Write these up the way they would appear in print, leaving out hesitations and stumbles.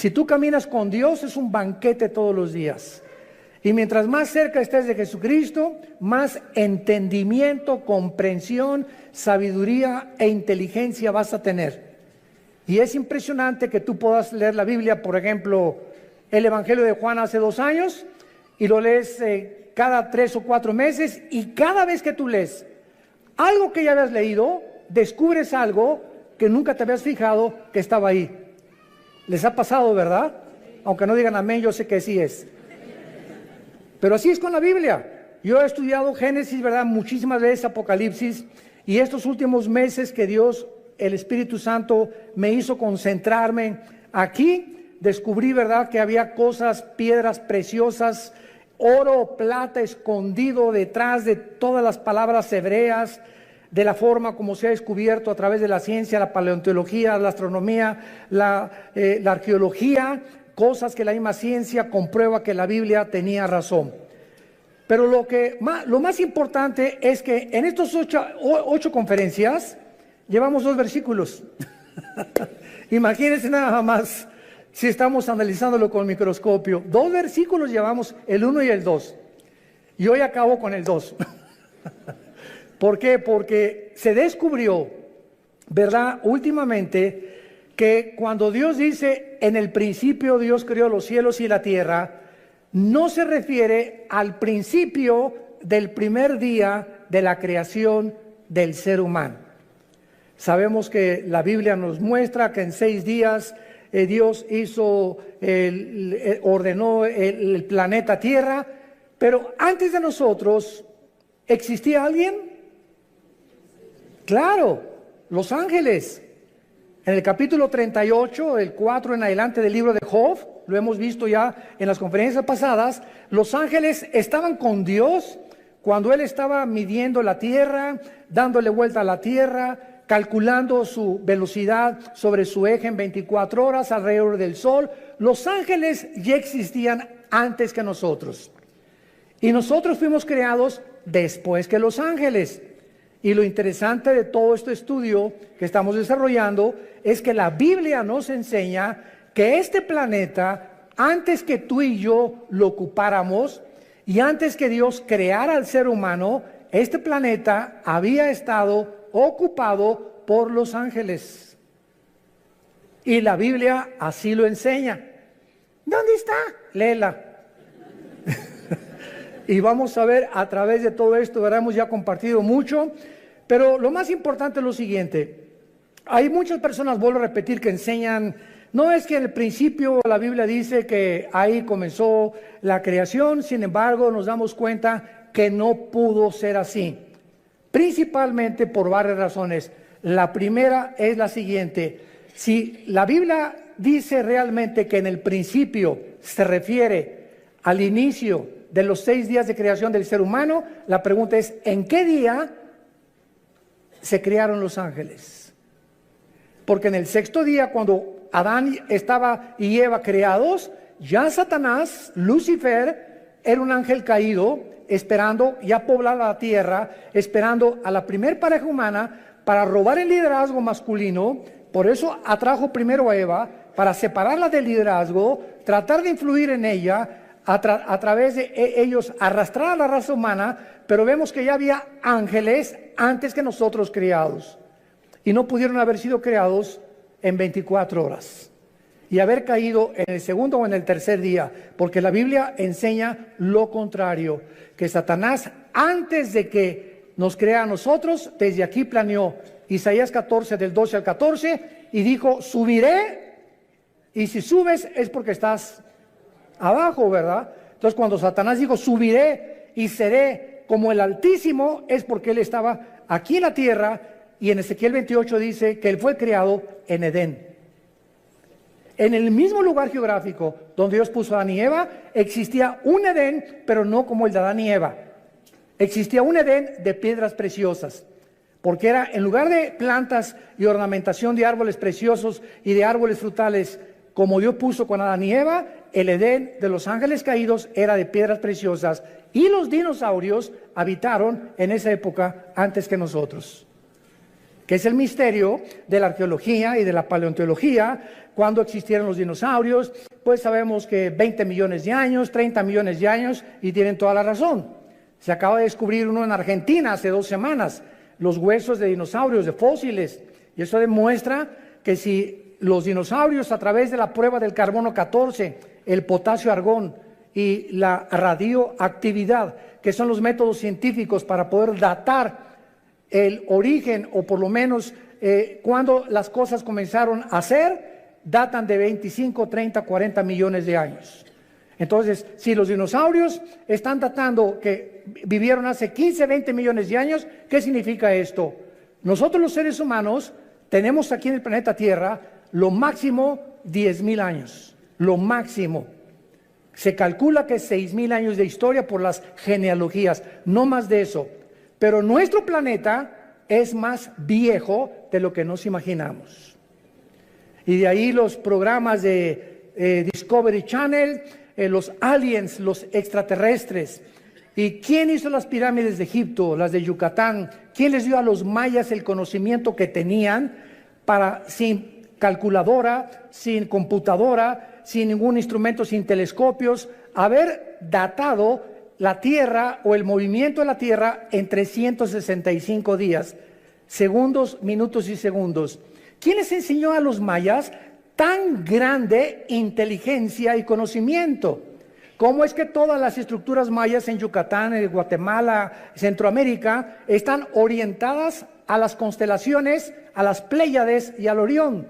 Si tú caminas con Dios, es un banquete todos los días. Y mientras más cerca estés de Jesucristo, más entendimiento, comprensión, sabiduría e inteligencia vas a tener. Y es impresionante que tú puedas leer la Biblia, por ejemplo, el Evangelio de Juan hace 2 años, y lo lees cada 3 o 4 meses, y cada vez que tú lees algo que ya habías leído, descubres algo que nunca te habías fijado que estaba ahí. ¿Les ha pasado, verdad? Aunque no digan amén, yo sé que sí es. Pero así es con la Biblia. Yo he estudiado Génesis, ¿verdad?, muchísimas veces, Apocalipsis, y estos últimos meses que Dios, el Espíritu Santo, me hizo concentrarme aquí, descubrí, ¿verdad?, que había cosas, piedras preciosas, oro, plata escondido detrás de todas las palabras hebreas, de la forma como se ha descubierto a través de la ciencia, la paleontología, la astronomía, la arqueología, cosas que la misma ciencia comprueba que la Biblia tenía razón. Pero lo más importante es que en estos 8 conferencias llevamos 2 versículos. Imagínense nada más si estamos analizándolo con microscopio. 2 versículos llevamos, el 1 y el 2. Y hoy acabo con el 2. ¿Por qué? Porque se descubrió, ¿verdad?, últimamente, que cuando Dios dice, en el principio Dios creó los cielos y la tierra, no se refiere al principio del primer día de la creación del ser humano. Sabemos que la Biblia nos muestra que en 6 días Dios ordenó el planeta Tierra, pero antes de nosotros, ¿existía alguien? Claro, los ángeles. En el capítulo 38, el 4 en adelante del libro de Job, lo hemos visto ya en las conferencias pasadas, los ángeles estaban con Dios cuando Él estaba midiendo la tierra, dándole vuelta a la tierra, calculando su velocidad sobre su eje en 24 horas alrededor del sol. Los ángeles ya existían antes que nosotros. Y nosotros fuimos creados después que los ángeles. Y lo interesante de todo este estudio que estamos desarrollando es que la Biblia nos enseña que este planeta, antes que tú y yo lo ocupáramos y antes que Dios creara al ser humano, este planeta había estado ocupado por los ángeles. Y la Biblia así lo enseña. ¿Dónde está? Léela. Y vamos a ver a través de todo esto, ¿verdad? Hemos ya compartido mucho, pero lo más importante es lo siguiente. Hay muchas personas, vuelvo a repetir, que enseñan, no es que en el principio la Biblia dice que ahí comenzó la creación, sin embargo nos damos cuenta que no pudo ser así, principalmente por varias razones. La primera es la siguiente: si la Biblia dice realmente que en el principio se refiere al inicio de los 6 días de creación del ser humano, la pregunta es, ¿en qué día se crearon los ángeles? Porque en el 6º día, cuando Adán estaba y Eva creados, ya Satanás, Lucifer, era un ángel caído, esperando ya poblar la tierra, esperando a la primer pareja humana para robar el liderazgo masculino. Por eso atrajo primero a Eva, para separarla del liderazgo, tratar de influir en ella, a través de ellos arrastrar a la raza humana. Pero vemos que ya había ángeles antes que nosotros creados, y no pudieron haber sido creados en 24 horas y haber caído en el 2º o en el 3er día, porque la Biblia enseña lo contrario, que Satanás, antes de que nos crea a nosotros, desde aquí planeó. Isaías 14, del 12 al 14, y dijo, subiré, y si subes es porque estás abajo, ¿verdad? Entonces cuando Satanás dijo, subiré y seré como el Altísimo, es porque él estaba aquí en la tierra. Y en Ezequiel 28 dice que él fue creado en Edén, en el mismo lugar geográfico donde Dios puso a Adán y Eva. Existía un Edén, pero no como el de Adán y Eva. Existía un Edén de piedras preciosas, porque era, en lugar de plantas y ornamentación de árboles preciosos y de árboles frutales, como Dios puso con Adán y Eva, el Edén de los ángeles caídos era de piedras preciosas, y los dinosaurios habitaron en esa época antes que nosotros. que es el misterio de la arqueología y de la paleontología. Cuando existieron los dinosaurios, pues sabemos que 20 millones de años, 30 millones de años, y tienen toda la razón. Se acaba de descubrir uno en Argentina hace 2 semanas, los huesos de dinosaurios, de fósiles, y eso demuestra que si los dinosaurios, a través de la prueba del carbono 14, el potasio argón y la radioactividad, que son los métodos científicos para poder datar el origen, o por lo menos cuando las cosas comenzaron a ser, datan de 25, 30, 40 millones de años. Entonces, si los dinosaurios están datando que vivieron hace 15, 20 millones de años, ¿qué significa esto? Nosotros los seres humanos tenemos aquí en el planeta Tierra lo máximo 10,000 años, lo máximo. Se calcula que 6,000 años de historia por las genealogías, no más de eso. Pero nuestro planeta es más viejo de lo que nos imaginamos. Y de ahí los programas de Discovery Channel, los aliens, los extraterrestres. ¿Y quién hizo las pirámides de Egipto, las de Yucatán? ¿Quién les dio a los mayas el conocimiento que tenían para, sin calculadora, sin computadora, sin ningún instrumento, sin telescopios, haber datado la Tierra o el movimiento de la Tierra en 365 días, segundos, minutos y segundos? ¿Quién les enseñó a los mayas tan grande inteligencia y conocimiento? ¿Cómo es que todas las estructuras mayas en Yucatán, en Guatemala, Centroamérica, están orientadas a las constelaciones, a las Pléyades y al Orión,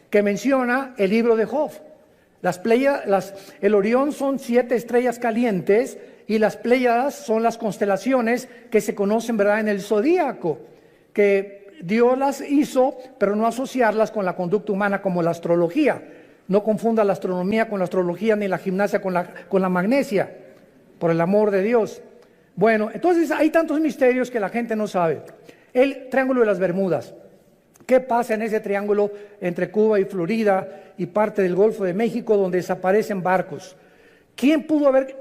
que menciona el libro de Job? El Orión son 7 estrellas calientes y las Pléyades son las constelaciones que se conocen, ¿verdad?, en el zodíaco, que Dios las hizo, pero no asociarlas con la conducta humana como la astrología. No confunda la astronomía con la astrología, ni la gimnasia con la magnesia, por el amor de Dios. Bueno, entonces hay tantos misterios que la gente no sabe. El Triángulo de las Bermudas. ¿Qué pasa en ese triángulo entre Cuba y Florida y parte del Golfo de México, donde desaparecen barcos? ¿Quién pudo haber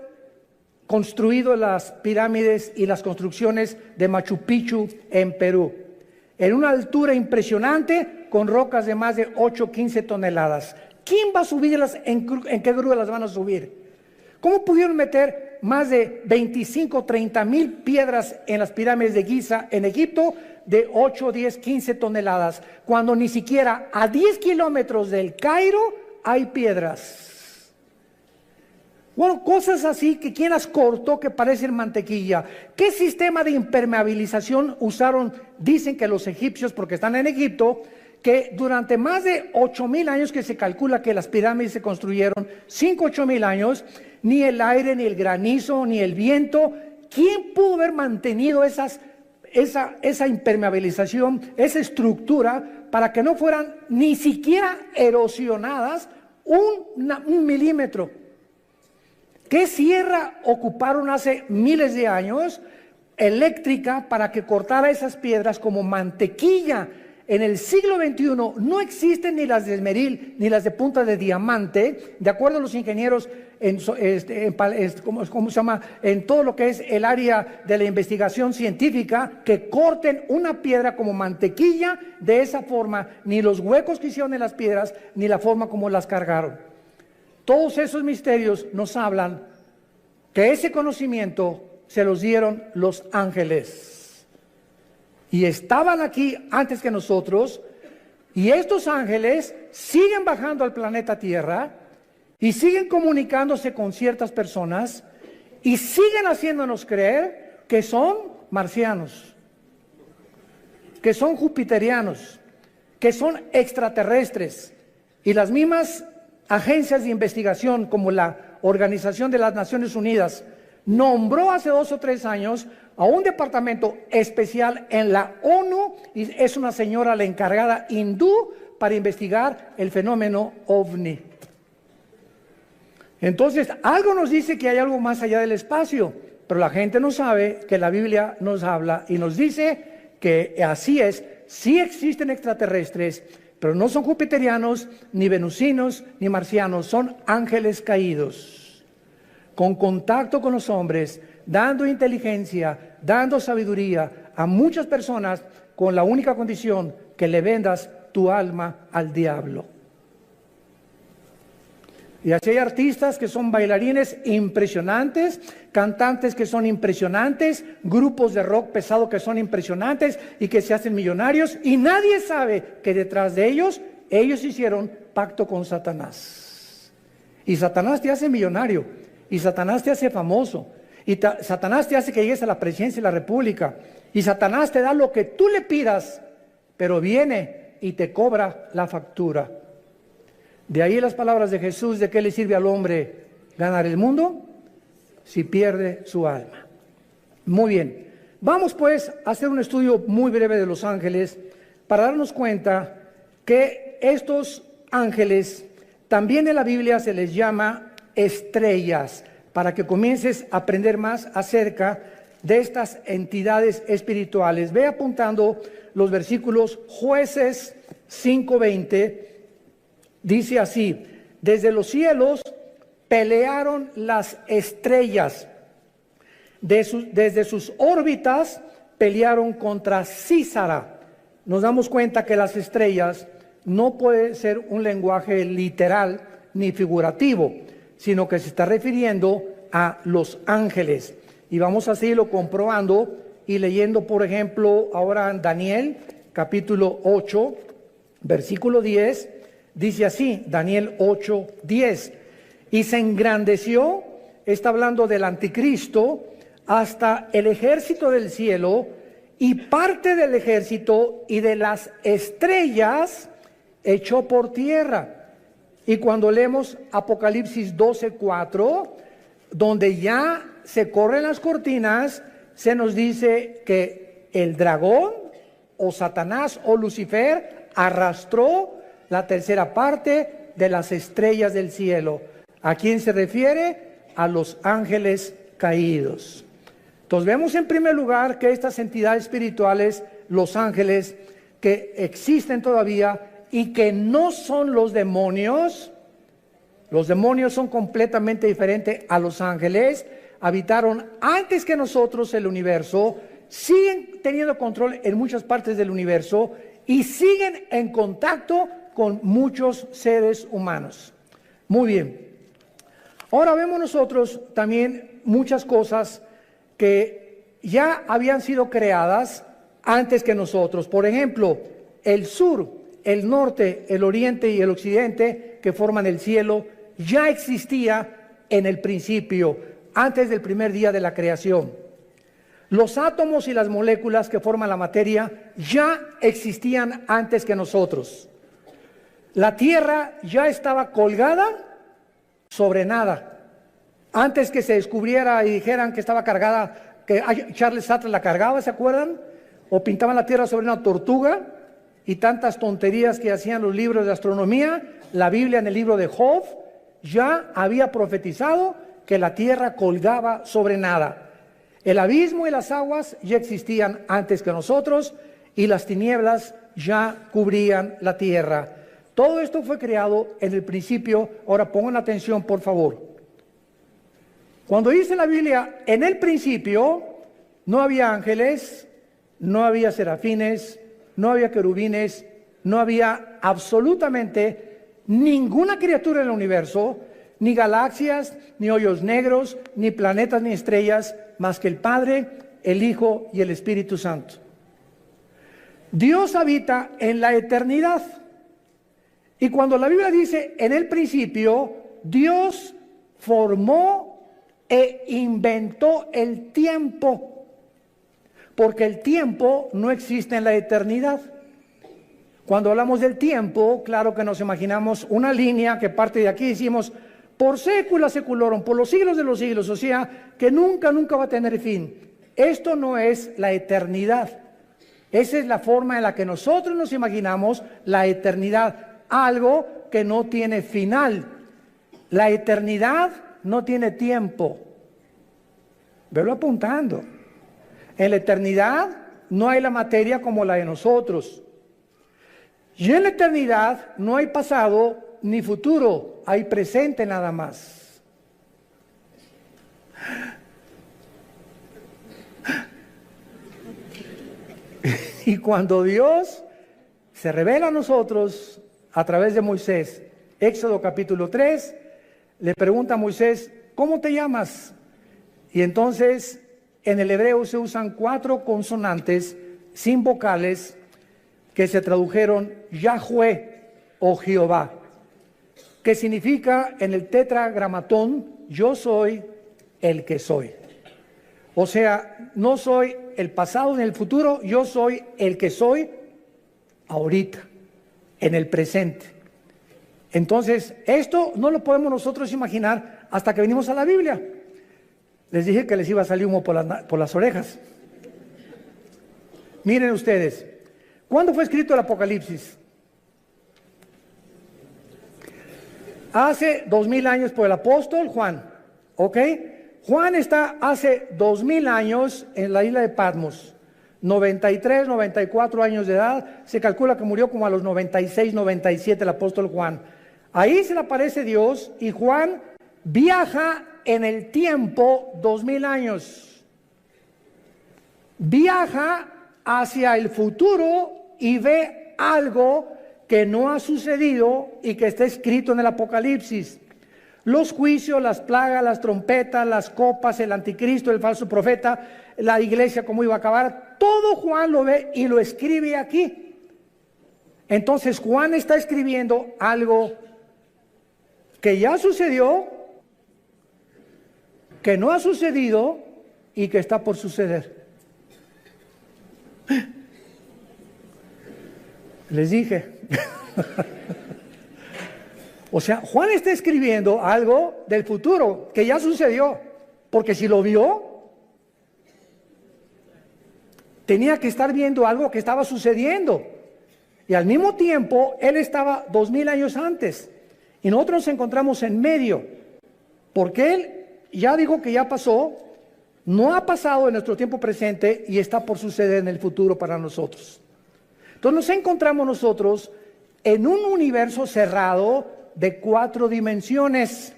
construido las pirámides y las construcciones de Machu Picchu en Perú? En una altura impresionante, con rocas de más de 8, 15 toneladas. ¿Quién va a subirlas? ¿En qué grúa las van a subir? ¿Cómo pudieron meter más de 25, 30 mil piedras en las pirámides de Giza en Egipto de 8, 10, 15 toneladas, cuando ni siquiera a 10 kilómetros del Cairo hay piedras? Bueno, cosas así que quién las cortó que parecen mantequilla. ¿Qué sistema de impermeabilización usaron? Dicen que los egipcios, porque están en Egipto, que durante más de 8,000 años que se calcula que las pirámides se construyeron, 5, 8,000 años, ni el aire, ni el granizo, ni el viento, ¿quién pudo haber mantenido esa impermeabilización, esa estructura, para que no fueran ni siquiera erosionadas un milímetro? ¿Qué sierra ocuparon hace miles de años eléctrica para que cortara esas piedras como mantequilla? En el siglo XXI no existen ni las de esmeril ni las de punta de diamante, de acuerdo a los ingenieros en todo lo que es el área de la investigación científica, que corten una piedra como mantequilla de esa forma, ni los huecos que hicieron en las piedras, ni la forma como las cargaron. Todos esos misterios nos hablan que ese conocimiento se los dieron los ángeles. Y estaban aquí antes que nosotros, y estos ángeles siguen bajando al planeta Tierra y siguen comunicándose con ciertas personas y siguen haciéndonos creer que son marcianos, que son jupiterianos, que son extraterrestres. Y las mismas agencias de investigación, como la Organización de las Naciones Unidas, nombró hace 2 o 3 años a un departamento especial en la ONU, y es una señora la encargada hindú para investigar el fenómeno OVNI. Entonces, algo nos dice que hay algo más allá del espacio, pero la gente no sabe que la Biblia nos habla y nos dice que así es. Sí existen extraterrestres, pero no son jupiterianos, ni venusinos, ni marcianos, son ángeles caídos, con contacto con los hombres, dando inteligencia, dando sabiduría a muchas personas con la única condición que le vendas tu alma al diablo. Y así hay artistas que son bailarines impresionantes, cantantes que son impresionantes, grupos de rock pesado que son impresionantes y que se hacen millonarios, y nadie sabe que detrás de ellos hicieron pacto con Satanás. Y Satanás te hace millonario, y Satanás te hace famoso, y Satanás te hace que llegues a la presidencia de la república, y Satanás te da lo que tú le pidas, pero viene y te cobra la factura. De ahí las palabras de Jesús: ¿de qué le sirve al hombre ganar el mundo si pierde su alma? Muy bien, vamos pues a hacer un estudio muy breve de los ángeles para darnos cuenta que estos ángeles también en la Biblia se les llama estrellas, para que comiences a aprender más acerca de estas entidades espirituales. Ve apuntando los versículos. Jueces 5:20 dice así: desde los cielos pelearon las estrellas, desde sus órbitas pelearon contra Císara. Nos damos cuenta que las estrellas no puede ser un lenguaje literal ni figurativo, sino que se está refiriendo a los ángeles. Y vamos a seguirlo comprobando y leyendo, por ejemplo, ahora en Daniel, capítulo 8, versículo 10, dice así, Daniel 8, 10. Y se engrandeció, está hablando del anticristo, hasta el ejército del cielo, y parte del ejército y de las estrellas echó por tierra. Y cuando leemos Apocalipsis 12, 4, donde ya se corren las cortinas, se nos dice que el dragón o Satanás o Lucifer arrastró la tercera parte de las estrellas del cielo. ¿A quién se refiere? A los ángeles caídos. Entonces vemos en primer lugar que estas entidades espirituales, los ángeles, que existen todavía y que no son los demonios son completamente diferentes a los ángeles, habitaron antes que nosotros el universo, siguen teniendo control en muchas partes del universo y siguen en contacto con muchos seres humanos. Muy bien. Ahora vemos nosotros también muchas cosas que ya habían sido creadas antes que nosotros. Por ejemplo, el sur, el norte, el oriente y el occidente que forman el cielo ya existía en el principio, antes del primer día de la creación. Los átomos y las moléculas que forman la materia ya existían antes que nosotros. La Tierra ya estaba colgada sobre nada. Antes que se descubriera y dijeran que estaba cargada, que Charles Sattler la cargaba, ¿se acuerdan? O pintaban la Tierra sobre una tortuga y tantas tonterías que hacían los libros de astronomía. La Biblia en el libro de Job ya había profetizado que la Tierra colgaba sobre nada. El abismo y las aguas ya existían antes que nosotros y las tinieblas ya cubrían la tierra. Todo esto fue creado en el principio. Ahora pongan atención, por favor. Cuando dice la Biblia, en el principio no había ángeles, no había serafines, no había querubines, no había absolutamente ninguna criatura en el universo, ni galaxias, ni hoyos negros, ni planetas, ni estrellas, más que el Padre, el Hijo y el Espíritu Santo. Dios habita en la eternidad. Y cuando la Biblia dice en el principio, Dios formó e inventó el tiempo, porque el tiempo no existe en la eternidad. Cuando hablamos del tiempo, claro que nos imaginamos una línea que parte de aquí y decimos, por sécula seculorum, por los siglos de los siglos, o sea, que nunca va a tener fin. Esto no es la eternidad. Esa es la forma en la que nosotros nos imaginamos la eternidad, algo que no tiene final. La eternidad no tiene tiempo. Velo apuntando. En la eternidad no hay la materia como la de nosotros. Y en la eternidad no hay pasado ni futuro, hay presente nada más. Y cuando Dios se revela a nosotros a través de Moisés, Éxodo capítulo 3, le pregunta a Moisés, ¿cómo te llamas? Y entonces en el hebreo se usan 4 consonantes sin vocales que se tradujeron Yahweh o Jehová, que significa en el tetragramatón, yo soy el que soy. O sea, no soy el pasado ni el futuro, yo soy el que soy ahorita, en el presente. Entonces, esto no lo podemos nosotros imaginar hasta que venimos a la Biblia. Les dije que les iba a salir humo por las orejas. Miren ustedes, ¿cuándo fue escrito el Apocalipsis? Hace 2000 años por el apóstol Juan, ¿ok? Juan está hace 2000 años en la isla de Patmos, 93, 94 años de edad, se calcula que murió como a los 96, 97 el apóstol Juan. Ahí se le aparece Dios y Juan viaja en el tiempo 2000 años. Viaja hacia el futuro y ve algo que no ha sucedido y que está escrito en el Apocalipsis. Los juicios, las plagas, las trompetas, las copas, el anticristo, el falso profeta, la iglesia, cómo iba a acabar, todo Juan lo ve y lo escribe aquí. Entonces Juan está escribiendo algo que ya sucedió, que no ha sucedido y que está por suceder. Les dije. O sea, Juan está escribiendo algo del futuro que ya sucedió, porque si lo vio, tenía que estar viendo algo que estaba sucediendo. Y al mismo tiempo, él estaba 2000 años antes. Y nosotros nos encontramos en medio, porque él ya dijo que ya pasó, no ha pasado en nuestro tiempo presente y está por suceder en el futuro para nosotros. Entonces nos encontramos nosotros en un universo cerrado de 4 dimensiones,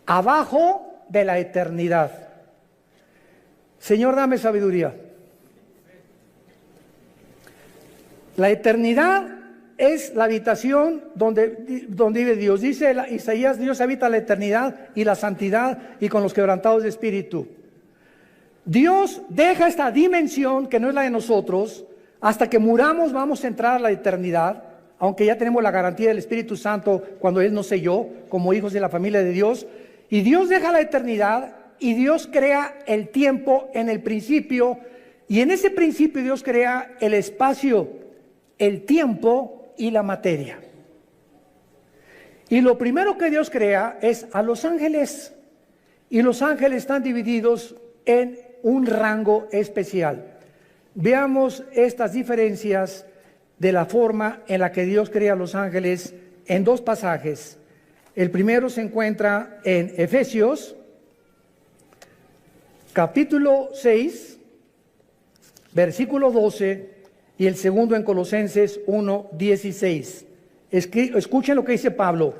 abajo de la eternidad. Señor, dame sabiduría. La eternidad es la habitación donde vive Dios. Dice Isaías, Dios habita la eternidad y la santidad y con los quebrantados de espíritu. Dios deja esta dimensión que no es la de nosotros. Hasta que muramos vamos a entrar a la eternidad, aunque ya tenemos la garantía del Espíritu Santo cuando Él nos selló como hijos de la familia de Dios. Y Dios deja la eternidad y Dios crea el tiempo en el principio. Y en ese principio Dios crea el espacio, el tiempo y la materia. Y lo primero que Dios crea es a los ángeles. Y los ángeles están divididos en un rango especial. Veamos estas diferencias de la forma en la que Dios crea a los ángeles en 2 pasajes. El primero se encuentra en Efesios, capítulo 6, versículo 12, y el segundo en Colosenses 1, 16. Escuchen lo que dice Pablo.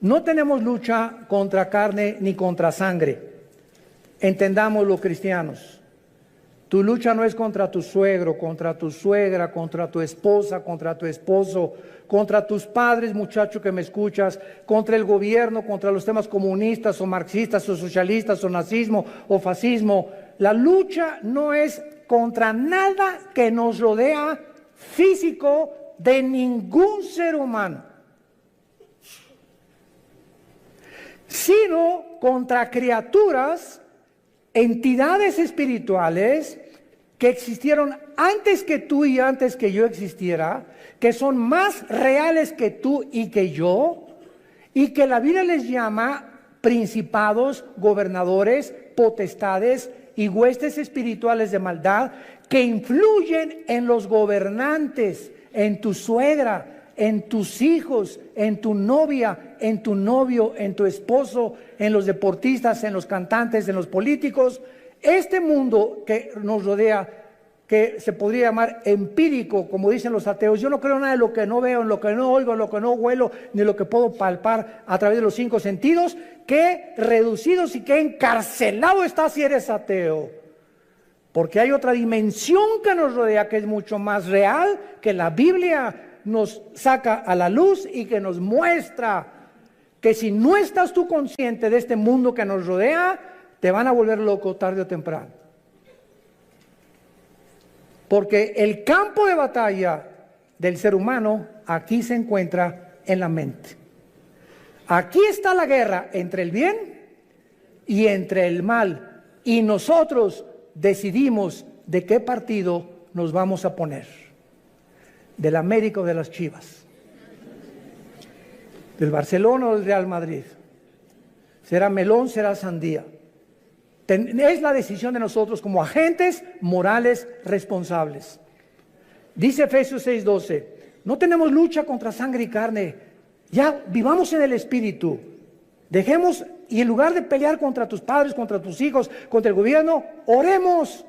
No tenemos lucha contra carne ni contra sangre. Entendamos los cristianos. Tu lucha no es contra tu suegro, contra tu suegra, contra tu esposa, contra tu esposo, contra tus padres, muchacho que me escuchas, contra el gobierno, contra los temas comunistas o marxistas o socialistas o nazismo o fascismo. La lucha no es contra nada que nos rodea físico de ningún ser humano, sino contra criaturas, entidades espirituales que existieron antes que tú y antes que yo existiera, que son más reales que tú y que yo, y que la Biblia les llama principados, gobernadores, potestades y huestes espirituales de maldad que influyen en los gobernantes, en tu suegra, en tus hijos, en tu novia, en tu novio, en tu esposo, en los deportistas, en los cantantes, en los políticos. Este mundo que nos rodea, que se podría llamar empírico, como dicen los ateos, yo no creo nada de lo que no veo, en lo que no oigo, en lo que no huelo, ni lo que puedo palpar a través de los 5 sentidos, qué reducidos y qué encarcelado estás si eres ateo. porque hay otra dimensión que nos rodea que es mucho más real, que la Biblia nos saca a la luz y que nos muestra que si no estás tú consciente de este mundo que nos rodea, te van a volver loco tarde o temprano. Porque el campo de batalla del ser humano aquí se encuentra en la mente. Aquí está la guerra entre el bien y entre el mal. Y nosotros decidimos de qué partido nos vamos a poner. Del América o de las Chivas. Del Barcelona o del Real Madrid. Será melón, será sandía. Es la decisión de nosotros como agentes morales responsables. Dice Efesios 6:12, no tenemos lucha contra sangre y carne, ya vivamos en el Espíritu. Dejemos, y en lugar de pelear contra tus padres, contra tus hijos, contra el gobierno, oremos.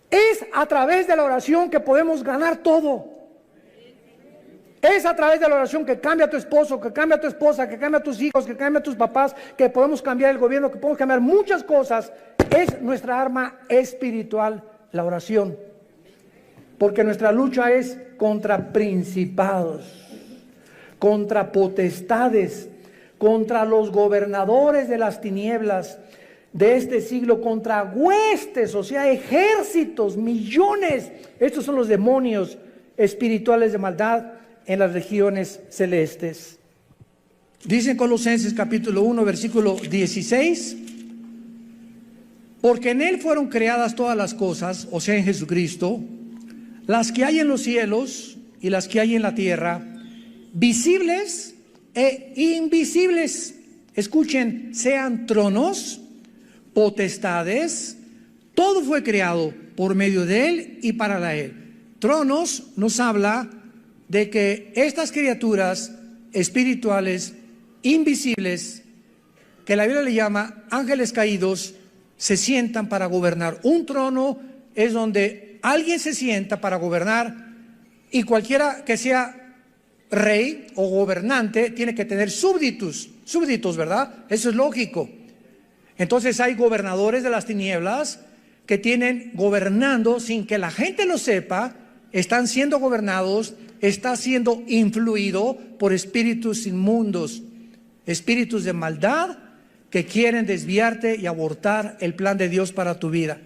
Es a través de la oración que podemos ganar todo. Es a través de la oración que cambia a tu esposo, que cambia a tu esposa, que cambia a tus hijos, que cambia a tus papás, que podemos cambiar el gobierno, que podemos cambiar muchas cosas. Es nuestra arma espiritual, la oración. Porque nuestra lucha es contra principados, contra potestades, contra los gobernadores de las tinieblas de este siglo, contra huestes, o sea, ejércitos, millones. Estos son los demonios espirituales de maldad en las regiones celestes. Dice en Colosenses capítulo 1, versículo 16, porque en Él fueron creadas todas las cosas, o sea, en Jesucristo, las que hay en los cielos y las que hay en la tierra, visibles e invisibles. Escuchen, sean tronos, potestades, todo fue creado por medio de Él y para Él. Tronos nos habla de que estas criaturas espirituales, invisibles, que la Biblia le llama ángeles caídos, se sientan para gobernar. Un trono es donde alguien se sienta para gobernar, y cualquiera que sea rey o gobernante tiene que tener súbditos, ¿verdad? Eso es lógico. Entonces hay gobernadores de las tinieblas que tienen gobernando sin que la gente lo sepa, están siendo gobernados, está siendo influido por espíritus inmundos, espíritus de maldad que quieren desviarte y abortar el plan de Dios para tu vida.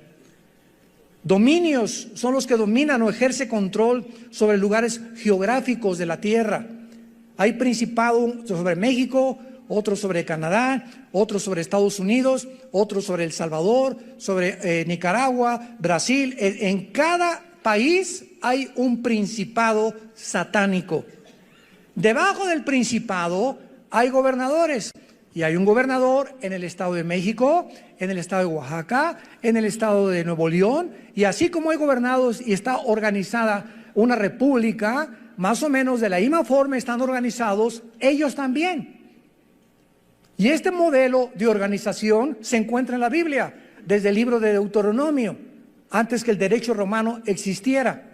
Dominios son los que dominan o ejercen control sobre lugares geográficos de la tierra. Hay principado sobre México, otro sobre Canadá, otro sobre Estados Unidos, otro sobre El Salvador, sobre Nicaragua, Brasil. En cada país hay un principado satánico. Debajo del principado hay gobernadores. Y hay un gobernador en el estado de México, en el estado de Oaxaca, en el estado de Nuevo León. Y así como hay gobernados y está organizada una república, más o menos de la misma forma están organizados ellos también. Y este modelo de organización se encuentra en la Biblia, desde el libro de Deuteronomio, antes que el derecho romano existiera.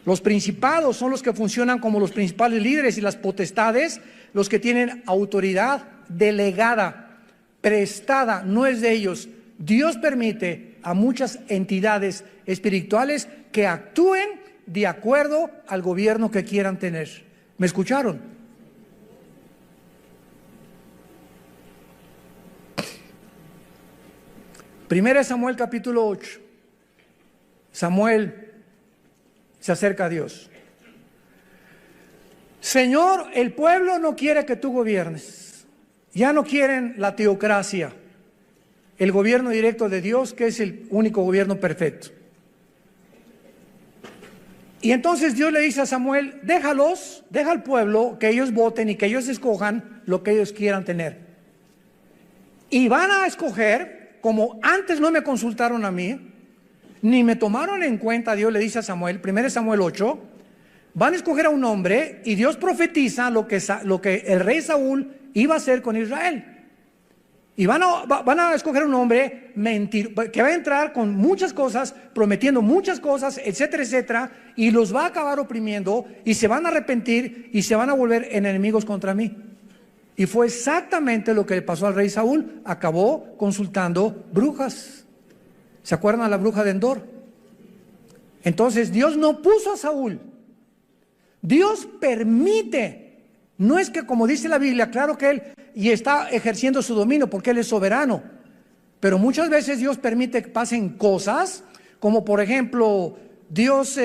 Los principados son los que funcionan como los principales líderes, y las potestades, los que tienen autoridad delegada, prestada, no es de ellos. Dios permite a muchas entidades espirituales que actúen de acuerdo al gobierno que quieran tener. ¿Me escucharon? Primera Samuel capítulo 8. Samuel se acerca a Dios. Señor, el pueblo no quiere que tú gobiernes. Ya no quieren la teocracia, el gobierno directo de Dios, que es el único gobierno perfecto. Y entonces Dios le dice a Samuel, deja al pueblo que ellos voten y que ellos escojan lo que ellos quieran tener. Y van a escoger, como antes no me consultaron a mí, ni me tomaron en cuenta, Dios le dice a Samuel, 1 Samuel 8, van a escoger a un hombre y Dios profetiza lo que el rey Saúl iba a hacer con Israel. Y van a escoger a un hombre que va a entrar con muchas cosas, prometiendo muchas cosas, etcétera, etcétera, y los va a acabar oprimiendo y se van a arrepentir y se van a volver en enemigos contra mí. Y fue exactamente lo que le pasó al rey Saúl. Acabó consultando brujas. ¿Se acuerdan a la bruja de Endor? Entonces Dios no puso a Saúl. Dios permite. No es que, como dice la Biblia, claro que Él y está ejerciendo su dominio porque Él es soberano. Pero muchas veces Dios permite que pasen cosas, como por ejemplo, Dios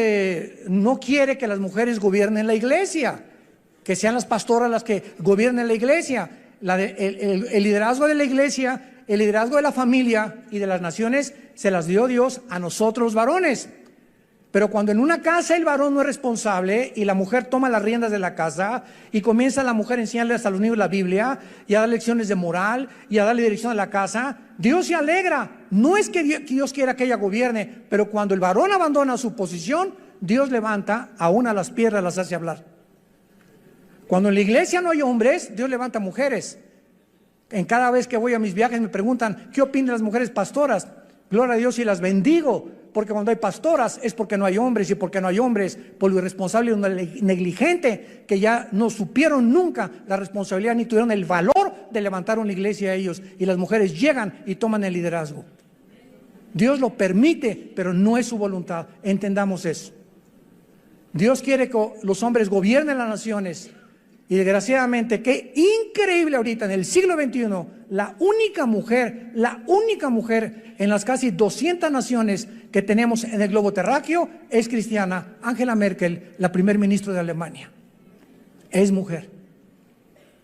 no quiere que las mujeres gobiernen la iglesia, que sean las pastoras las que gobiernen la iglesia. El liderazgo de la iglesia, el liderazgo de la familia y de las naciones se las dio Dios a nosotros varones. Pero cuando en una casa el varón no es responsable y la mujer toma las riendas de la casa y comienza la mujer a enseñarles a los niños la Biblia y a dar lecciones de moral y a darle dirección a la casa, Dios se alegra. No es que Dios quiera que ella gobierne, pero cuando el varón abandona su posición, Dios levanta aún a las piedras, las hace hablar. Cuando en la iglesia no hay hombres, Dios levanta mujeres. En cada vez que voy a mis viajes me preguntan, ¿qué opinan las mujeres pastoras? Gloria a Dios y las bendigo, porque cuando hay pastoras es porque no hay hombres, y porque no hay hombres, por lo irresponsable y negligente, que ya no supieron nunca la responsabilidad ni tuvieron el valor de levantar una iglesia a ellos, y las mujeres llegan y toman el liderazgo. Dios lo permite, pero no es su voluntad. Entendamos eso. Dios quiere que los hombres gobiernen las naciones. Y desgraciadamente, qué increíble ahorita en el siglo XXI, la única mujer en las casi 200 naciones que tenemos en el globo terráqueo es cristiana. Angela Merkel, la primer ministro de Alemania, es mujer.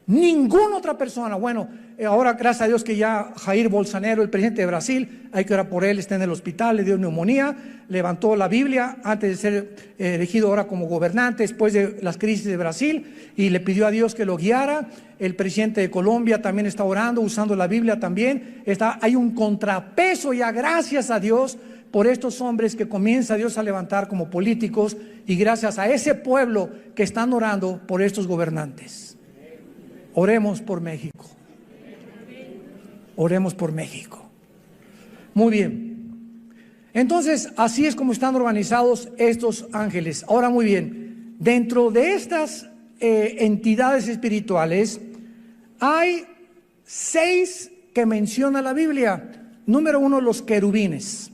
Ninguna otra persona. Bueno, ahora gracias a Dios que ya Jair Bolsonaro, el presidente de Brasil, hay que orar por él, está en el hospital, le dio neumonía, levantó la Biblia antes de ser elegido ahora como gobernante después de las crisis de Brasil y le pidió a Dios que lo guiara. El presidente de Colombia también está orando, usando la Biblia también. Hay un contrapeso ya, gracias a Dios, por estos hombres que comienza Dios a levantar como políticos y gracias a ese pueblo que están orando por estos gobernantes. Oremos por México. Oremos por México. Muy bien. Entonces, así es como están organizados estos ángeles. Ahora, muy bien, dentro de estas entidades espirituales, hay 6 que menciona la Biblia. Número 1, los querubines.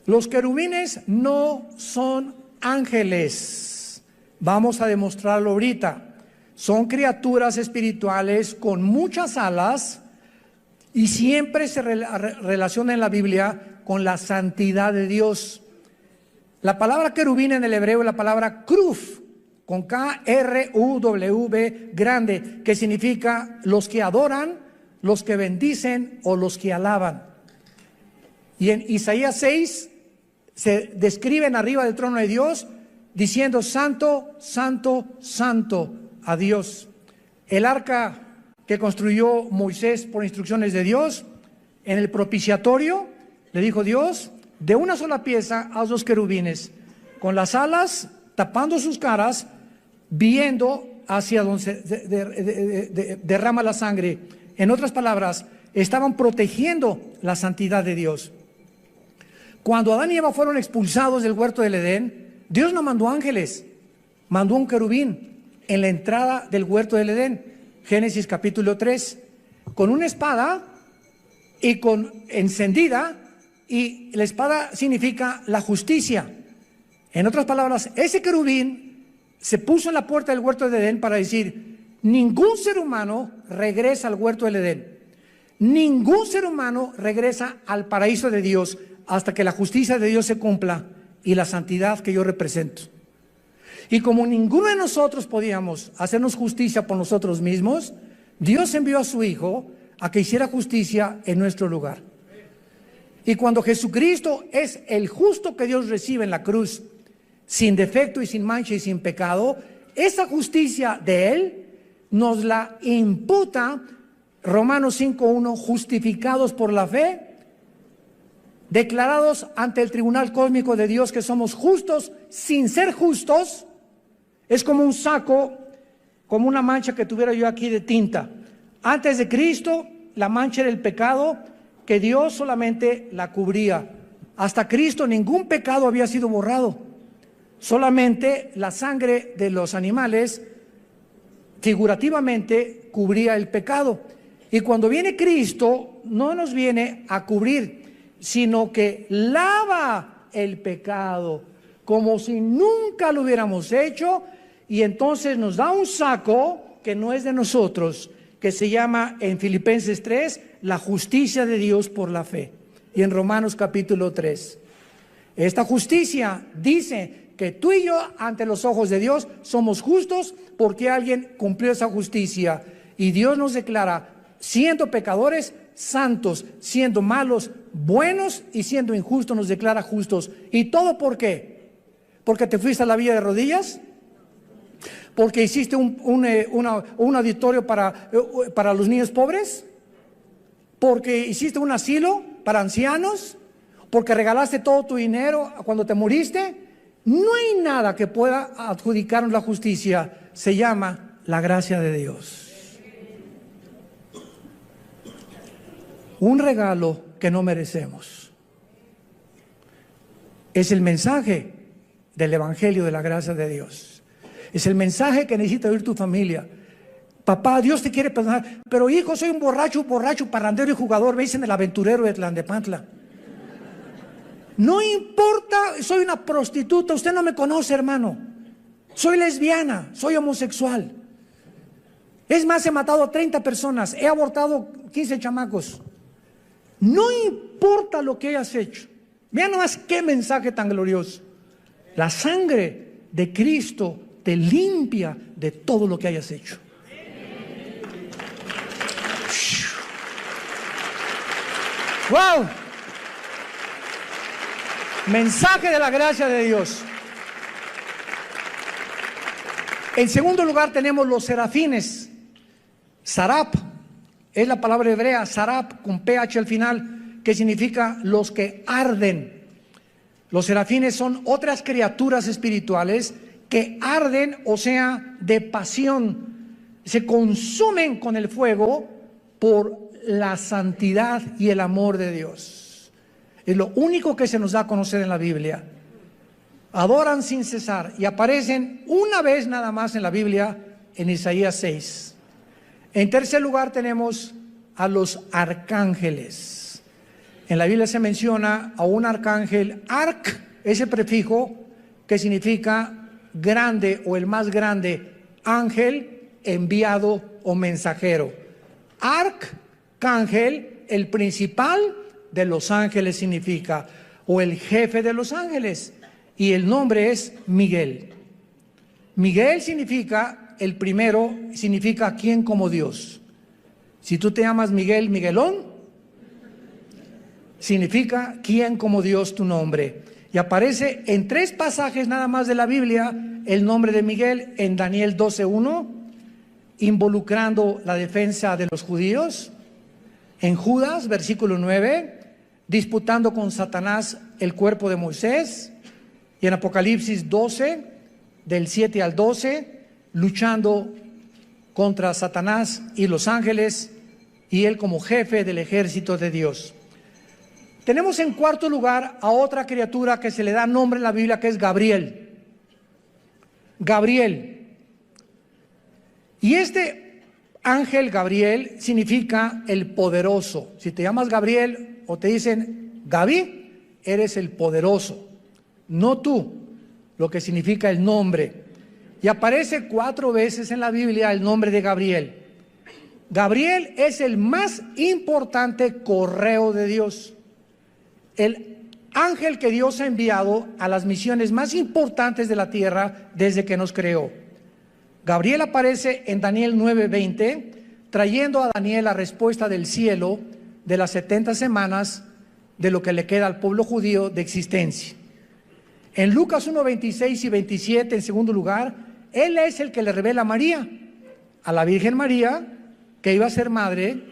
Los querubines no son ángeles. Vamos a demostrarlo ahorita. Son criaturas espirituales con muchas alas y siempre se relaciona en la Biblia con la santidad de Dios. La palabra querubín en el hebreo es la palabra kruf, con K-R-U-W grande, que significa los que adoran, los que bendicen o los que alaban. Y en Isaías 6 se describen arriba del trono de Dios diciendo santo, santo, santo a Dios. El arca que construyó Moisés por instrucciones de Dios, en el propiciatorio, le dijo Dios, de una sola pieza haz 2 querubines, con las alas tapando sus caras, viendo hacia donde se derrama la sangre. En otras palabras, estaban protegiendo la santidad de Dios. Cuando Adán y Eva fueron expulsados del huerto del Edén, Dios no mandó ángeles, mandó un querubín en la entrada del huerto del Edén, Génesis capítulo 3, con una espada y con encendida, y la espada significa la justicia. En otras palabras, ese querubín se puso en la puerta del huerto del Edén para decir, ningún ser humano regresa al huerto del Edén, ningún ser humano regresa al paraíso de Dios hasta que la justicia de Dios se cumpla y la santidad que yo represento. Y como ninguno de nosotros podíamos hacernos justicia por nosotros mismos, Dios envió a su Hijo a que hiciera justicia en nuestro lugar. Y cuando Jesucristo es el justo que Dios recibe en la cruz, sin defecto y sin mancha y sin pecado, esa justicia de Él nos la imputa Romanos 5:1, justificados por la fe, declarados ante el tribunal cósmico de Dios que somos justos sin ser justos. Es como un saco, como una mancha que tuviera yo aquí de tinta. Antes de Cristo, la mancha era el pecado que Dios solamente la cubría. Hasta Cristo ningún pecado había sido borrado. Solamente la sangre de los animales figurativamente cubría el pecado. Y cuando viene Cristo, no nos viene a cubrir, sino que lava el pecado como si nunca lo hubiéramos hecho, y entonces nos da un saco que no es de nosotros, que se llama en Filipenses 3, la justicia de Dios por la fe, y en Romanos capítulo 3. Esta justicia dice que tú y yo ante los ojos de Dios somos justos porque alguien cumplió esa justicia, y Dios nos declara, siendo pecadores, santos, siendo malos, buenos, y siendo injustos nos declara justos. ¿Y todo por qué? ¿Porque te fuiste a la villa de rodillas? ¿Porque hiciste un auditorio para los niños pobres? ¿Porque hiciste un asilo para ancianos? ¿Porque regalaste todo tu dinero cuando te moriste? No hay nada que pueda adjudicarnos la justicia. Se llama la gracia de Dios. Un regalo que no merecemos. Es el mensaje del Evangelio de la gracia de Dios. Es el mensaje que necesita oír tu familia. Papá, Dios te quiere perdonar, pero hijo, soy un borracho, parrandero y jugador, me dicen el aventurero de Tlalnepantla. No importa, soy una prostituta, usted no me conoce, hermano. Soy lesbiana, soy homosexual. Es más, he matado a 30 personas, he abortado 15 chamacos. No importa lo que hayas hecho. Vean nomás qué mensaje tan glorioso. La sangre de Cristo te limpia de todo lo que hayas hecho. ¡Wow! Mensaje de la gracia de Dios. En segundo lugar tenemos los serafines. Sarap es la palabra hebrea, sarap con ph al final, que significa los que arden. Los serafines son otras criaturas espirituales que arden, o sea, de pasión, se consumen con el fuego por la santidad y el amor de Dios. Es lo único que se nos da a conocer en la Biblia. Adoran sin cesar y aparecen una vez nada más en la Biblia, en Isaías 6. En tercer lugar tenemos a los arcángeles. En la Biblia se menciona a un arcángel, arc, ese prefijo que significa grande o el más grande, ángel, enviado o mensajero. Arcángel, el principal de los ángeles significa, o el jefe de los ángeles, y el nombre es Miguel. Miguel significa, el primero significa quién como Dios. Si tú te llamas Miguel, Miguelón, significa quién como Dios tu nombre. Y aparece en 3 pasajes nada más de la Biblia el nombre de Miguel, en Daniel 12:1, involucrando la defensa de los judíos; en Judas, versículo 9, disputando con Satanás el cuerpo de Moisés; y en Apocalipsis 12, del 7 al 12, luchando contra Satanás y los ángeles, y él como jefe del ejército de Dios. Tenemos en cuarto lugar a otra criatura que se le da nombre en la Biblia, que es Gabriel. Gabriel. Y este ángel Gabriel significa el poderoso. Si te llamas Gabriel o te dicen Gaby, eres el poderoso, no tú, lo que significa el nombre. Y aparece 4 veces en la Biblia el nombre de Gabriel. Gabriel es el más importante correo de Dios. El ángel que Dios ha enviado a las misiones más importantes de la tierra desde que nos creó. Gabriel aparece en Daniel 9:20, trayendo a Daniel la respuesta del cielo de las 70 semanas de lo que le queda al pueblo judío de existencia. En Lucas 1:26 y 27, en segundo lugar, él es el que le revela a María, a la Virgen María, que iba a ser madre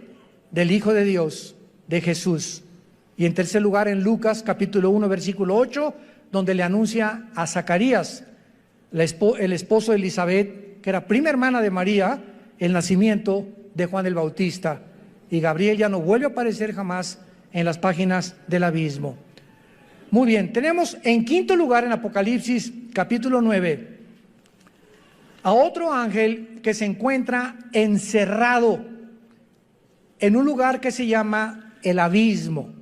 del Hijo de Dios, de Jesús. Y en tercer lugar, en Lucas capítulo 1, versículo 8, donde le anuncia a Zacarías, el esposo de Elizabeth, que era prima hermana de María, el nacimiento de Juan el Bautista. Y Gabriel ya no vuelve a aparecer jamás en las páginas del abismo. Muy bien, tenemos en quinto lugar en Apocalipsis capítulo 9 a otro ángel que se encuentra encerrado en un lugar que se llama el abismo.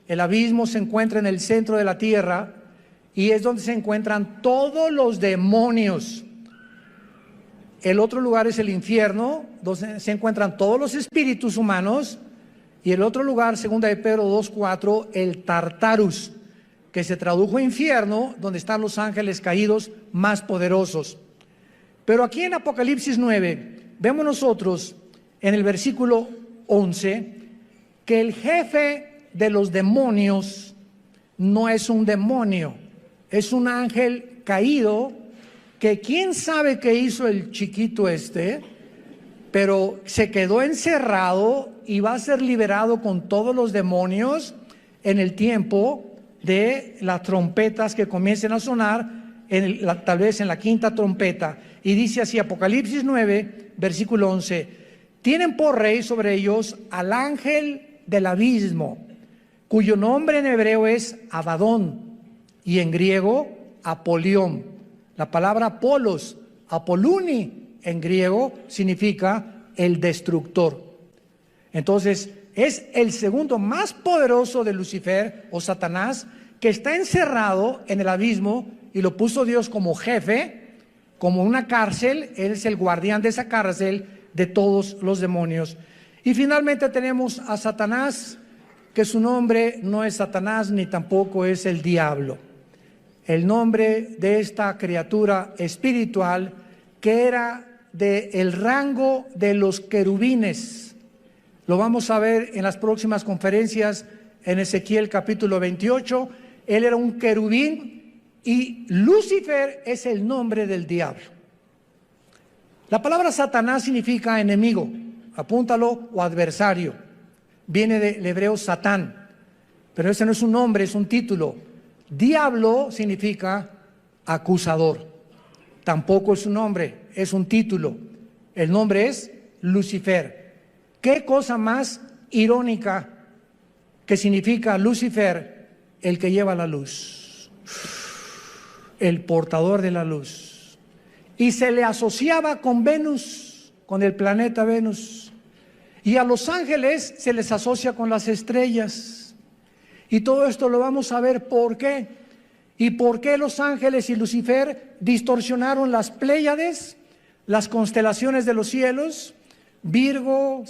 El abismo se encuentra en el centro de la tierra y es donde se encuentran todos los demonios. El otro lugar es el infierno, donde se encuentran todos los espíritus humanos. Y el otro lugar, 2 de Pedro 2:4, el Tartarus, que se tradujo infierno, donde están los ángeles caídos más poderosos. Pero aquí en Apocalipsis 9, vemos nosotros en el versículo 11, que el jefe de los demonios no es un demonio, es un ángel caído, que quién sabe qué hizo el chiquito pero se quedó encerrado y va a ser liberado con todos los demonios en el tiempo de las trompetas que comiencen a sonar, tal vez en la quinta trompeta. Y dice así, Apocalipsis 9, versículo 11, tienen por rey sobre ellos al ángel del abismo, cuyo nombre en hebreo es Abadón y en griego Apolión. La palabra Apolos, Apoluni, en griego significa el destructor. Entonces, es el segundo más poderoso de Lucifer o Satanás, que está encerrado en el abismo y lo puso Dios como jefe, como una cárcel. Él es el guardián de esa cárcel de todos los demonios. Y finalmente tenemos a Satanás, que su nombre no es Satanás ni tampoco es el diablo. El nombre de esta criatura espiritual que era del rango de los querubines. Lo vamos a ver en las próximas conferencias en Ezequiel capítulo 28. Él era un querubín y Lucifer es el nombre del diablo. La palabra Satanás significa enemigo, apúntalo, o adversario. Viene del hebreo Satán, pero ese no es un nombre, es un título. Diablo significa acusador. Tampoco es un nombre, es un título. El nombre es Lucifer. ¿Qué cosa más irónica que significa Lucifer? El que lleva la luz, el portador de la luz. Y se le asociaba con Venus, con el planeta Venus. Y a los ángeles se les asocia con las estrellas. Y todo esto lo vamos a ver por qué. ¿Y por qué los ángeles y Lucifer distorsionaron las Pléyades, las constelaciones de los cielos? Virgo,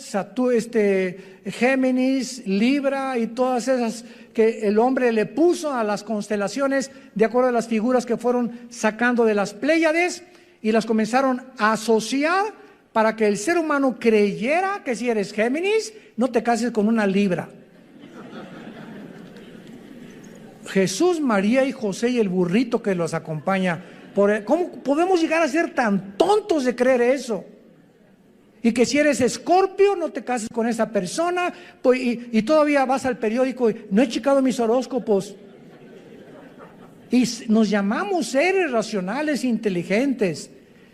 Géminis, Libra y todas esas que el hombre le puso a las constelaciones de acuerdo a las figuras que fueron sacando de las Pléyades, y las comenzaron a asociar para que el ser humano creyera que si eres Géminis, no te cases con una Libra. Jesús, María y José y el burrito que los acompaña. ¿Cómo podemos llegar a ser tan tontos de creer eso? Y que si eres Escorpio, no te cases con esa persona, pues, y todavía vas al periódico y no he checado mis horóscopos. Y nos llamamos seres racionales, inteligentes,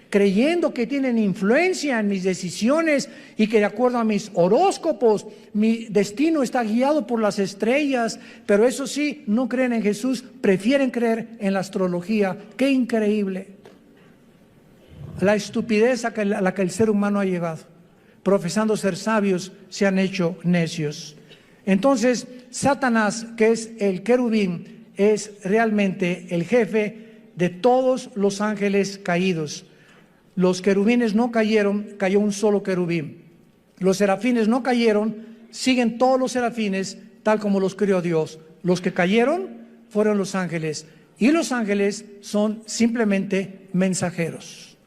creyendo que tienen influencia en mis decisiones y que de acuerdo a mis horóscopos, mi destino está guiado por las estrellas. Pero eso sí, no creen en Jesús, prefieren creer en la astrología. ¡Qué increíble! La estupidez a la que el ser humano ha llegado. Profesando ser sabios, se han hecho necios. Entonces, Satanás, que es el querubín, es realmente el jefe de todos los ángeles caídos. Los querubines no cayeron, cayó un solo querubín. Los serafines no cayeron, siguen todos los serafines tal como los creó Dios. Los que cayeron fueron los ángeles, y los ángeles son simplemente mensajeros.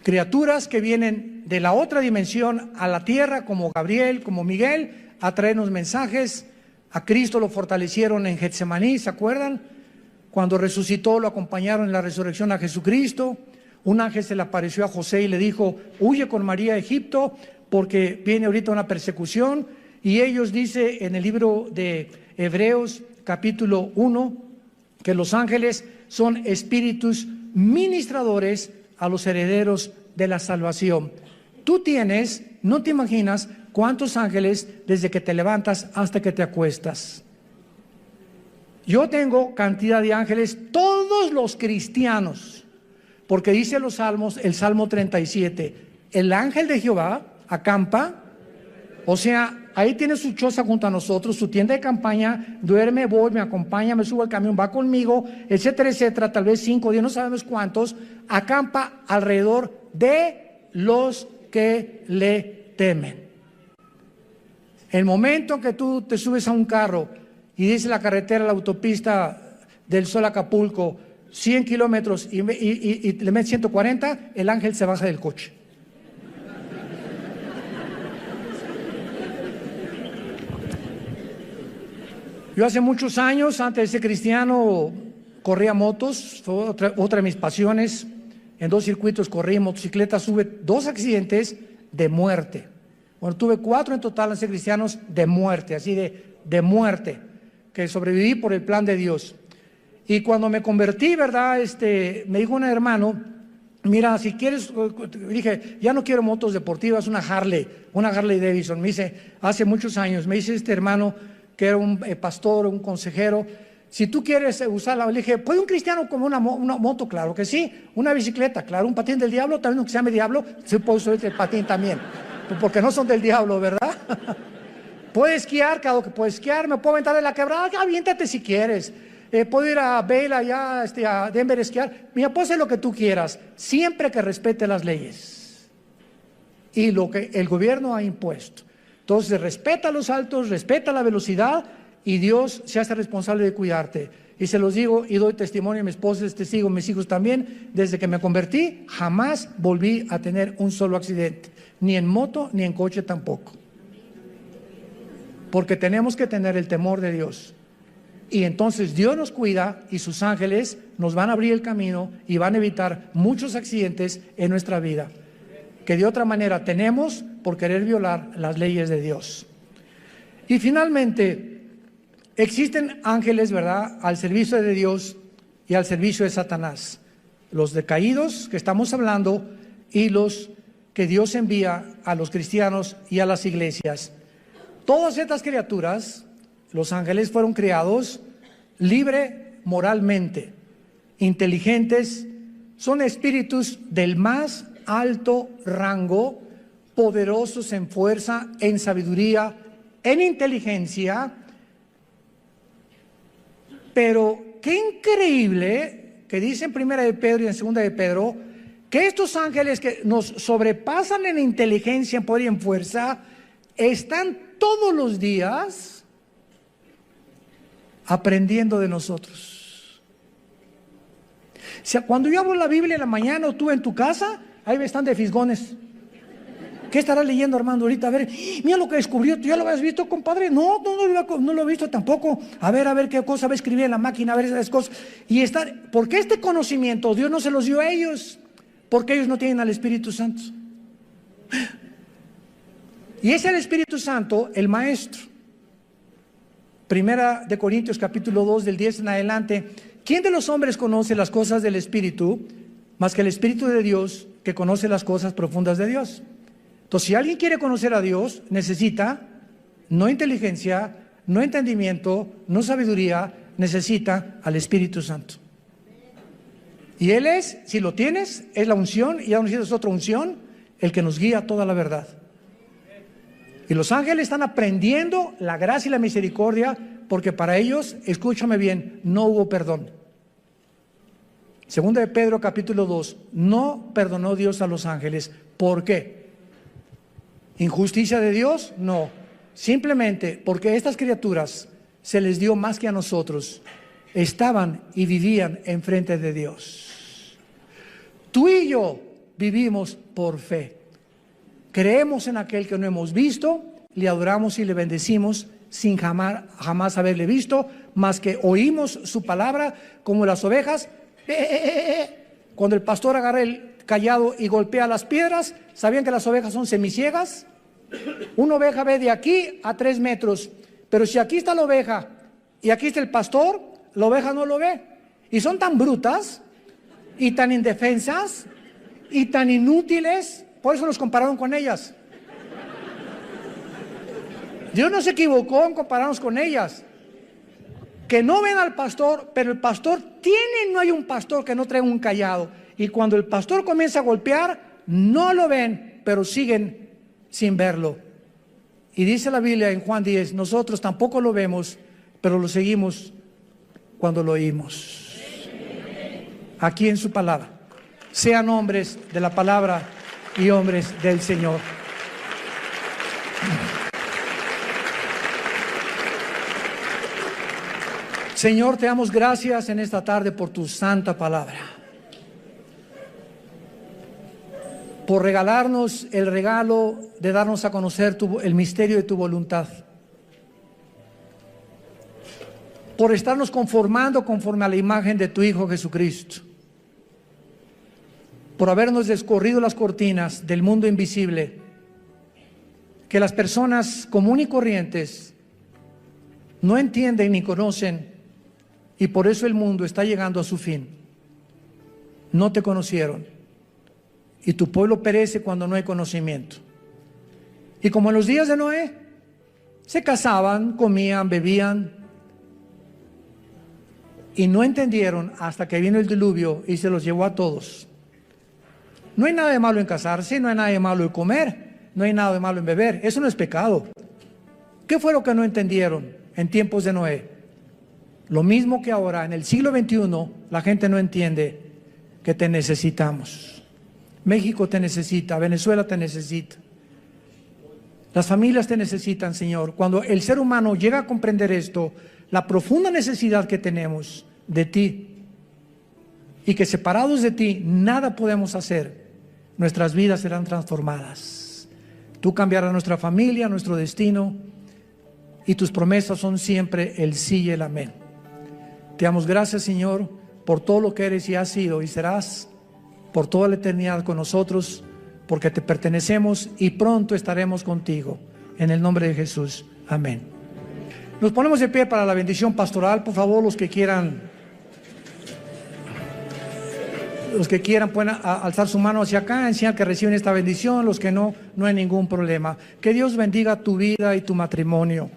Criaturas que vienen de la otra dimensión a la tierra, como Gabriel, como Miguel, a traernos mensajes. A Cristo lo fortalecieron en Getsemaní, ¿se acuerdan? Cuando resucitó, lo acompañaron en la resurrección a Jesucristo. Un ángel se le apareció a José y le dijo: huye con María a Egipto porque viene ahorita una persecución. Y ellos, dice en el libro de Hebreos capítulo 1, que los ángeles son espíritus ministradores a los herederos de la salvación. Tú tienes, no te imaginas cuántos ángeles desde que te levantas hasta que te acuestas. Yo tengo cantidad de ángeles, todos los cristianos, porque dice los salmos, el Salmo 37, el ángel de Jehová acampa, o sea, ahí tiene su choza junto a nosotros, su tienda de campaña, duerme, voy, me acompaña, me subo al camión, va conmigo, etcétera, etcétera, tal vez 5 días, no sabemos cuántos, acampa alrededor de los que le temen. El momento que tú te subes a un carro y dice la carretera, la autopista del Sol a Acapulco, 100 kilómetros y le metes 140, el ángel se baja del coche. Yo hace muchos años, antes de ser cristiano, corría motos, fue otra de mis pasiones. En 2 circuitos corrí motocicleta, tuve 2 accidentes de muerte. Bueno, tuve 4 en total en ser cristianos de muerte, así de muerte, que sobreviví por el plan de Dios. Y cuando me convertí, ¿verdad? Me dijo un hermano, mira, si quieres, dije, ya no quiero motos deportivas, una Harley Davidson. Me dice, hace muchos años, me dice este hermano, que era un pastor, un consejero, si tú quieres usarla, le dije, ¿puede un cristiano como una moto? Claro que sí. Una bicicleta, claro. Un patín del diablo, también aunque se llame diablo, se puede usar el patín también, porque no son del diablo, ¿verdad? Puedo esquiar, claro que puedo esquiar, me puedo aventar de la quebrada, aviéntate si quieres. Puedo ir a Vail, allá, a Denver a esquiar. Mira, puedes hacer lo que tú quieras, siempre que respete las leyes y lo que el gobierno ha impuesto. Entonces, respeta los altos, respeta la velocidad y Dios se hace responsable de cuidarte. Y se los digo y doy testimonio, mi esposa es testigo, mis hijos también, desde que me convertí, jamás volví a tener un solo accidente, ni en moto, ni en coche tampoco. Porque tenemos que tener el temor de Dios. Y entonces Dios nos cuida y sus ángeles nos van a abrir el camino y van a evitar muchos accidentes en nuestra vida, que de otra manera tenemos por querer violar las leyes de Dios. Y finalmente, existen ángeles, ¿verdad?, al servicio de Dios y al servicio de Satanás. Los decaídos que estamos hablando y los que Dios envía a los cristianos y a las iglesias. Todas estas criaturas, los ángeles, fueron creados libre moralmente, inteligentes, son espíritus del más alto rango, poderosos en fuerza, en sabiduría, en inteligencia. Pero qué increíble que dice en 1 de Pedro y en 2 de Pedro que estos ángeles que nos sobrepasan en inteligencia, en poder y en fuerza, están todos los días aprendiendo de nosotros. O sea, cuando yo abro la Biblia en la mañana o tú en tu casa, ahí están de fisgones. ¿Qué estará leyendo, Armando, ahorita? A ver, mira lo que descubrió. ¿Tú ya lo habías visto, compadre? No lo he visto tampoco. A ver qué cosa va a escribir en la máquina, a ver esas cosas. Y porque este conocimiento Dios no se los dio a ellos, porque ellos no tienen al Espíritu Santo. Y es el Espíritu Santo el maestro. 1 de Corintios capítulo 2 del 10 en adelante. ¿Quién de los hombres conoce las cosas del Espíritu más que el Espíritu de Dios, que conoce las cosas profundas de Dios? Entonces, si alguien quiere conocer a Dios, necesita no inteligencia, no entendimiento, no sabiduría, necesita al Espíritu Santo. Y Él es, si lo tienes, es la unción, y aún si es otra unción, el que nos guía a toda la verdad. Y los ángeles están aprendiendo la gracia y la misericordia, porque para ellos, escúchame bien, no hubo perdón. 2 de Pedro capítulo 2, no perdonó Dios a los ángeles. ¿Por qué? ¿Injusticia de Dios? No. Simplemente porque estas criaturas se les dio más que a nosotros. Estaban y vivían enfrente de Dios. Tú y yo vivimos por fe. Creemos en aquel que no hemos visto, le adoramos y le bendecimos sin jamás haberle visto, más que oímos su palabra como las ovejas. Cuando el pastor agarra el callado y golpea las piedras, ¿sabían que las ovejas son semiciegas? Una oveja ve de aquí a 3 metros, pero si aquí está la oveja y aquí está el pastor, la oveja no lo ve. Y son tan brutas y tan indefensas y tan inútiles, por eso los compararon con ellas. Dios no se equivocó en compararnos con ellas. Que no ven al pastor, pero el pastor no hay un pastor que no traiga un callado. Y cuando el pastor comienza a golpear, no lo ven, pero siguen sin verlo. Y dice la Biblia en Juan 10, nosotros tampoco lo vemos, pero lo seguimos cuando lo oímos. Aquí en su palabra. Sean hombres de la palabra y hombres del Señor. Señor, te damos gracias en esta tarde por tu santa palabra, por regalarnos el regalo de darnos a conocer el misterio de tu voluntad, por estarnos conformando conforme a la imagen de tu Hijo Jesucristo, por habernos descorrido las cortinas del mundo invisible que las personas comunes y corrientes no entienden ni conocen, y por eso el mundo está llegando a su fin. No te conocieron, y tu pueblo perece cuando no hay conocimiento. Y como en los días de Noé, se casaban, comían, bebían, y no entendieron hasta que vino el diluvio y se los llevó a todos. No hay nada de malo en casarse, no hay nada de malo en comer, no hay nada de malo en beber, eso no es pecado. ¿Qué fue lo que no entendieron en tiempos de Noé? Lo mismo que ahora, en el siglo XXI, la gente no entiende que te necesitamos. México te necesita, Venezuela te necesita. Las familias te necesitan, Señor. Cuando el ser humano llega a comprender esto, la profunda necesidad que tenemos de ti, y que separados de ti nada podemos hacer, nuestras vidas serán transformadas. Tú cambiarás nuestra familia, nuestro destino, y tus promesas son siempre el sí y el amén. Te damos gracias, Señor, por todo lo que eres y has sido y serás por toda la eternidad con nosotros, porque te pertenecemos y pronto estaremos contigo. En el nombre de Jesús. Amén. Nos ponemos de pie para la bendición pastoral. Por favor, los que quieran pueden alzar su mano hacia acá, enseñar que reciben esta bendición. Los que no, no hay ningún problema. Que Dios bendiga tu vida y tu matrimonio.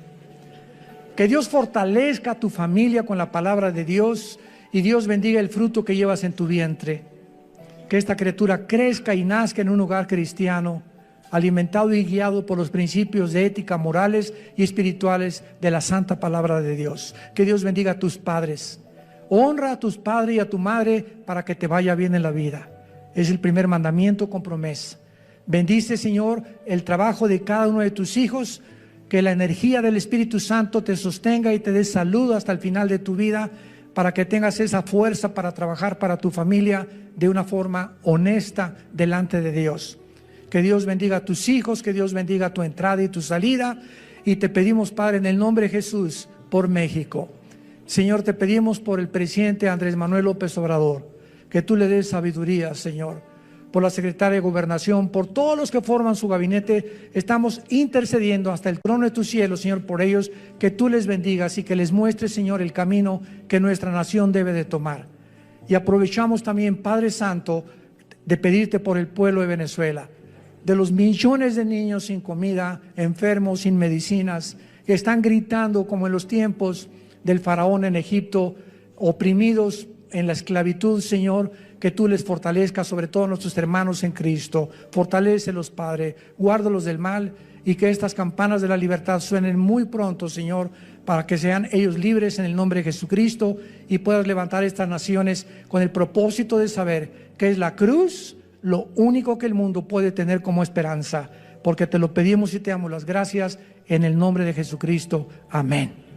Que Dios fortalezca a tu familia con la palabra de Dios, y Dios bendiga el fruto que llevas en tu vientre. Que esta criatura crezca y nazca en un hogar cristiano, alimentado y guiado por los principios de ética, morales y espirituales de la santa palabra de Dios. Que Dios bendiga a tus padres. Honra a tus padres y a tu madre para que te vaya bien en la vida. Es el primer mandamiento con promesa. Bendice, Señor, el trabajo de cada uno de tus hijos. Que la energía del Espíritu Santo te sostenga y te dé salud hasta el final de tu vida, para que tengas esa fuerza para trabajar para tu familia de una forma honesta delante de Dios. Que Dios bendiga a tus hijos, que Dios bendiga tu entrada y tu salida, y te pedimos, Padre, en el nombre de Jesús, por México. Señor, te pedimos por el presidente Andrés Manuel López Obrador, que tú le des sabiduría, Señor. Por la secretaria de Gobernación, por todos los que forman su gabinete, estamos intercediendo hasta el trono de tu cielo, Señor, por ellos, que tú les bendigas y que les muestres, Señor, el camino que nuestra nación debe de tomar. Y aprovechamos también, Padre Santo, de pedirte por el pueblo de Venezuela, de los millones de niños sin comida, enfermos, sin medicinas, que están gritando como en los tiempos del faraón en Egipto, oprimidos en la esclavitud, Señor. Que tú les fortalezcas, sobre todo a nuestros hermanos en Cristo. Fortalécelos, Padre, guárdalos del mal, y que estas campanas de la libertad suenen muy pronto, Señor, para que sean ellos libres en el nombre de Jesucristo, y puedas levantar estas naciones con el propósito de saber que es la cruz lo único que el mundo puede tener como esperanza, porque te lo pedimos y te damos las gracias en el nombre de Jesucristo. Amén.